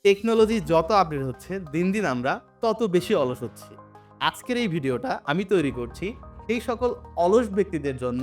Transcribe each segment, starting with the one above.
Technology যত update হচ্ছে দিন দিন আমরা তত বেশি অলস হচ্ছি। আজকের এই ভিডিওটা আমি তৈরি করছি সেই সকল অলস ব্যক্তিদের জন্য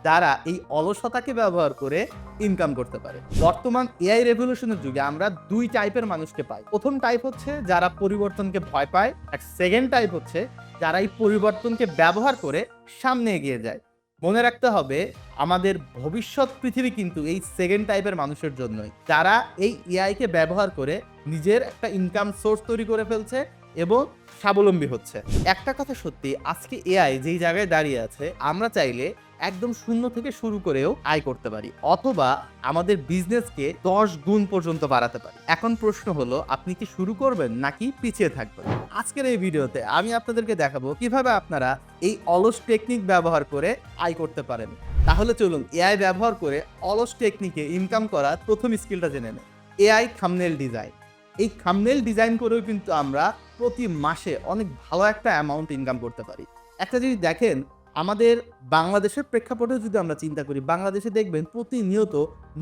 যারা এই অলসতাকে ব্যবহার করে ইনকাম করতে পারে। বর্তমান এআই রেভলিউশনের যুগে আমরা দুই টাইপের মানুষকে পাই। প্রথম টাইপ হচ্ছে যারা পরিবর্তনকে ভয় পায়, আর সেকেন্ড টাইপ হচ্ছে যারা এই পরিবর্তনকে ব্যবহার করে সামনে এগিয়ে যায়। মনে রাখতে হবে আমাদের ভবিষ্যৎ পৃথিবী কিন্তু এই সেকেন্ড টাইপের মানুষের জন্যই, যারা এই এআইকে ব্যবহার করে নিজের একটা ইনকাম সোর্স তৈরি করে ফেলছে এবং স্বাবলম্বী হচ্ছে। একটা কথা সত্যি, আজকে এআই যেই জায়গায় দাঁড়িয়ে আছে আমরা চাইলে একদম শূন্য থেকে শুরু করেও আয় করতে পারি, অথবা আমাদের বিজনেসকে 10 গুণ পর্যন্ত বাড়াতে পারি। এখন প্রশ্ন হলো আপনি কি শুরু করবেন নাকি পিছিয়ে থাকবেন? আজকের এই ভিডিওতে আমি আপনাদেরকে দেখাবো কিভাবে আপনারা এই অলস টেকনিক ব্যবহার করে আয় করতে পারেন। তাহলে চলুন এআই ব্যবহার করে অলস টেকনিকে ইনকাম করার প্রথম স্কিলটা জেনে নেন। AI thumbnail design. এই থাম্বনেল ডিজাইন করেও কিন্তু আমরা প্রতি মাসে অনেক ভালো একটা অ্যামাউন্ট ইনকাম করতে পারি। একটা যদি দেখেন আমাদের বাংলাদেশের প্রেক্ষাপটে যদি আমরা চিন্তা করি, বাংলাদেশে দেখবেন প্রতিনিয়ত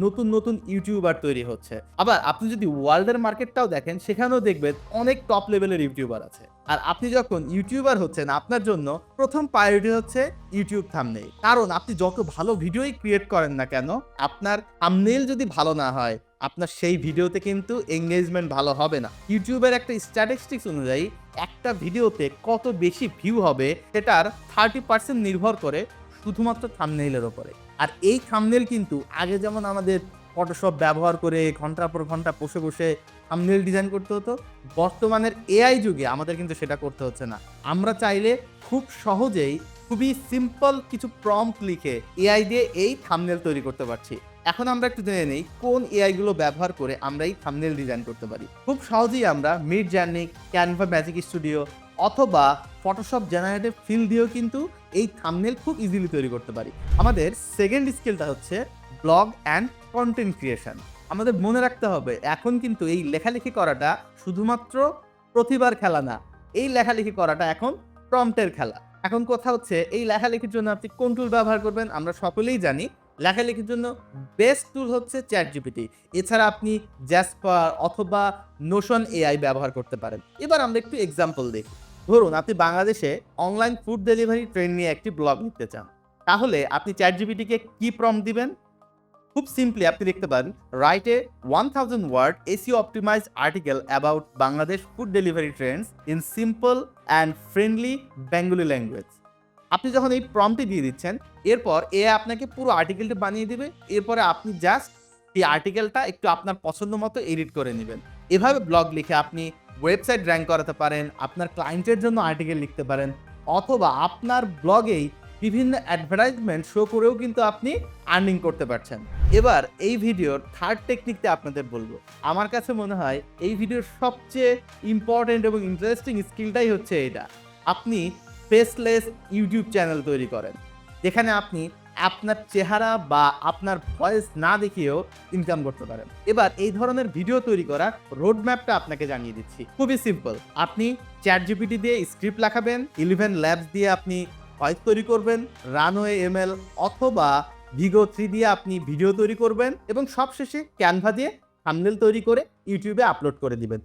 নতুন নতুন ইউটিউবার তৈরি হচ্ছে। আবার আপনি যদি ওয়ার্ল্ডের মার্কেটটাও দেখেন সেখানেও দেখবেন অনেক টপ লেভেলের ইউটিউবার আছে। আর আপনি যখন ইউটিউবার হচ্ছেন আপনার জন্য প্রথম প্রায়োরিটি হচ্ছে ইউটিউব থাম্বনেল। কারণ আপনি যত ভালো ভিডিওই ক্রিয়েট করেন না কেন, আপনার থাম্বনেল যদি ভালো না হয় আপনার সেই ভিডিওতে কিন্তু এঙ্গেজমেন্ট ভালো হবে না। ইউটিউবের একটা স্ট্যাটিস্টিক্স অনুযায়ী একটা ভিডিওতে কত বেশি ভিউ হবে সেটার 30% নির্ভর করে শুধুমাত্র থাম্বনেইলের ওপরে। আর এই থাম্বনেল কিন্তু আগে যেমন আমাদের ফটোশপ ব্যবহার করে ঘন্টার পর ঘন্টা বসে বসে থাম্বনেল ডিজাইন করতে হতো, বর্তমানের এআই যুগে আমাদের কিন্তু সেটা করতে হচ্ছে না। আমরা চাইলে খুব সহজেই খুবই সিম্পল কিছু প্রম্পট লিখে এআই দিয়ে এই থাম্বনেল তৈরি করতে পারছি। এখন আমরা একটু জেনে নেই কোন এআই গুলো ব্যবহার করে আমরা এই থাম্বনেল ডিজাইন করতে পারি। খুব সহজেই আমরা মিডজার্নি, ক্যানভা ম্যাজিক স্টুডিও অথবা ফটোশপ জেনারেটিভ ফিল দিয়েও কিন্তু এই থাম্বনেল খুব ইজিলি তৈরি করতে পারি। আমাদের সেকেন্ড স্কিলটা হচ্ছে ব্লগ অ্যান্ড কন্টেন্ট ক্রিয়েশন। আমাদের মনে রাখতে হবে এখন কিন্তু এই লেখালেখি করাটা শুধুমাত্র প্রতিভার খেলা না, এই লেখালেখি করাটা এখন প্রম্পটের খেলা। এখন কথা হচ্ছে এই লেখালেখির জন্য আপনি কোন টুল ব্যবহার করবেন। আমরা সকলেই জানি লেখালেখির জন্য বেস্ট টুল হচ্ছে চ্যাটজিপিটি। এছাড়া আপনি জ্যাসপার অথবা নোশন এআই ব্যবহার করতে পারেন। এবার আমরা একটু এক্সাম্পল দেখি। ধরুন আপনি বাংলাদেশে অনলাইন ফুড ডেলিভারি ট্রেন্ড নিয়ে একটি ব্লগ লিখতে চান, তাহলে আপনি চ্যাটজিপিটিকে কি প্রম্পট দিবেন? খুব সিম্পলি আপনি লিখতে পারেন write a 1000 word SEO optimised article about Bangladesh food delivery trends in simple and friendly Bengali language. আপনি যখন এই প্রম্পটটি দিয়ে দিচ্ছেন, এরপর আপনাকে পুরো আর্টিকেলটি বানিয়ে দিবে। এরপরে আপনি জাস্ট এই আর্টিকেলটা একটু আপনার পছন্দ মতো এডিট করে নেবেন। এভাবে ব্লগ লিখে আপনি ওয়েবসাইট র্যাঙ্ক করাতে পারেন, আপনার ক্লায়েন্টের জন্য আর্টিকেল লিখতে পারেন, অথবা আপনার ব্লগেই বিভিন্ন অ্যাডভার্টাইজমেন্ট শো করেও কিন্তু আপনি আর্নিং করতে পারছেন। এবার এই ভিডিওর থার্ড টেকনিকটা আপনাদের বলবো। আমার কাছে মনে হয় এই ভিডিওর সবচেয়ে ইম্পর্টেন্ট এবং ইন্টারেস্টিং স্কিলটাই হচ্ছে এটা। আপনি ফেসলেস ইউটিউব চ্যানেল তৈরি করেন, যেখানে আপনি আপনার চেহারা বা আপনার ভয়েস না দেখিয়েও ইনকাম করতে পারেন। এবার এই ধরনের ভিডিও তৈরি করার রোড ম্যাপটা আপনাকে জানিয়ে দিচ্ছি। খুবই সিম্পল। আপনি চ্যাটজিপিটি দিয়ে স্ক্রিপ্ট লেখাবেন, 11 ল্যাবস দিয়ে আপনি ভয়েস তৈরি করবেন, রানওয়ে এমএল অথবা ভিগো 3 দিয়ে আপনি ভিডিও তৈরি করবেন এবং সবশেষে ক্যানভা দিয়ে থাম্বনেল তৈরি করে ইউটিউবে আপলোড করে দিবেন।